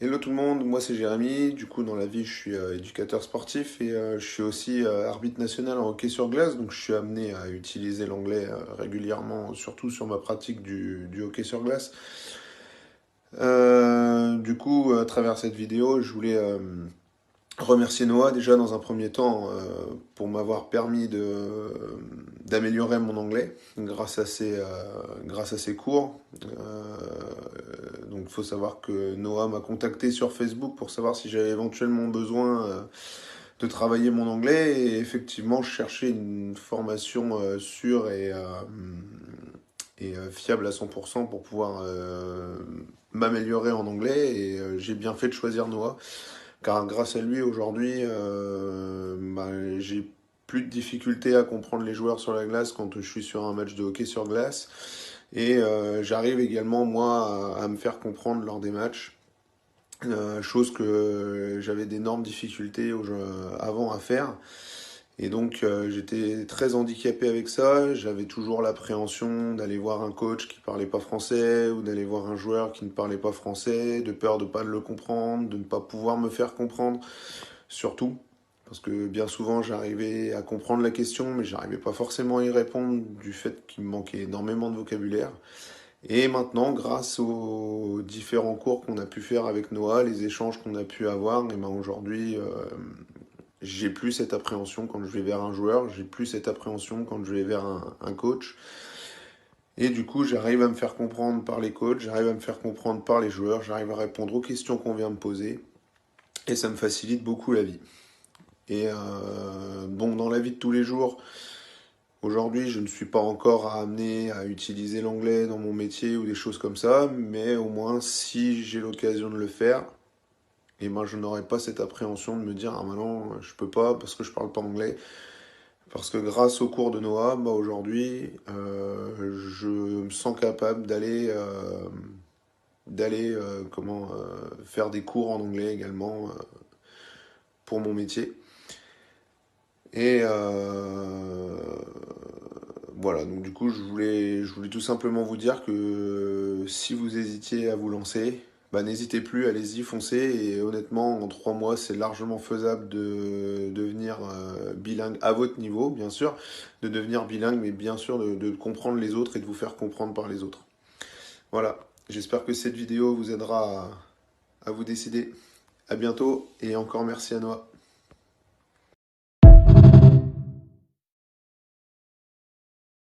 Hello tout le monde, moi c'est Jérémy. Du coup, dans la vie, je suis éducateur sportif et je suis aussi arbitre national en hockey sur glace. Donc, je suis amené à utiliser l'anglais régulièrement, surtout sur ma pratique du hockey sur glace. Du coup, à travers cette vidéo, je voulais remercier Noah déjà dans un premier temps pour m'avoir permis d'améliorer mon anglais grâce à ses cours. Donc il faut savoir que Noah m'a contacté sur Facebook pour savoir si j'avais éventuellement besoin de travailler mon anglais et effectivement je cherchais une formation sûre et fiable à 100% pour pouvoir m'améliorer en anglais et j'ai bien fait de choisir Noah. Car grâce à lui, aujourd'hui, j'ai plus de difficultés à comprendre les joueurs sur la glace quand je suis sur un match de hockey sur glace. Et j'arrive également, moi, à me faire comprendre lors des matchs. Chose que j'avais d'énormes difficultés avant à faire. Et donc j'étais très handicapé avec ça. J'avais toujours l'appréhension d'aller voir un coach qui parlait pas français ou d'aller voir un joueur qui ne parlait pas français, de peur de pas le comprendre, de ne pas pouvoir me faire comprendre, surtout. Parce que bien souvent j'arrivais à comprendre la question, mais j'arrivais pas forcément à y répondre du fait qu'il me manquait énormément de vocabulaire. Et maintenant, grâce aux différents cours qu'on a pu faire avec Noah, les échanges qu'on a pu avoir, et ben aujourd'hui, j'ai plus cette appréhension quand je vais vers un joueur, j'ai plus cette appréhension quand je vais vers un coach. Et du coup, j'arrive à me faire comprendre par les coachs, j'arrive à me faire comprendre par les joueurs, j'arrive à répondre aux questions qu'on vient me poser, et ça me facilite beaucoup la vie. Et bon, dans la vie de tous les jours, aujourd'hui, je ne suis pas encore amené à utiliser l'anglais dans mon métier ou des choses comme ça, mais au moins, si j'ai l'occasion de le faire, et ben, je n'aurai pas cette appréhension de me dire ah maintenant je peux pas parce que je parle pas anglais. Parce que grâce au cours de Noah, bah aujourd'hui, je me sens capable d'aller faire des cours en anglais également pour mon métier. Et voilà, donc du coup, je voulais tout simplement vous dire que si vous hésitiez à vous lancer, bah, n'hésitez plus, allez-y, foncez. Et honnêtement, en 3 mois, c'est largement faisable de devenir bilingue à votre niveau, bien sûr, de devenir bilingue, mais bien sûr de comprendre les autres et de vous faire comprendre par les autres. Voilà, j'espère que cette vidéo vous aidera à vous décider. À bientôt et encore merci à Noah.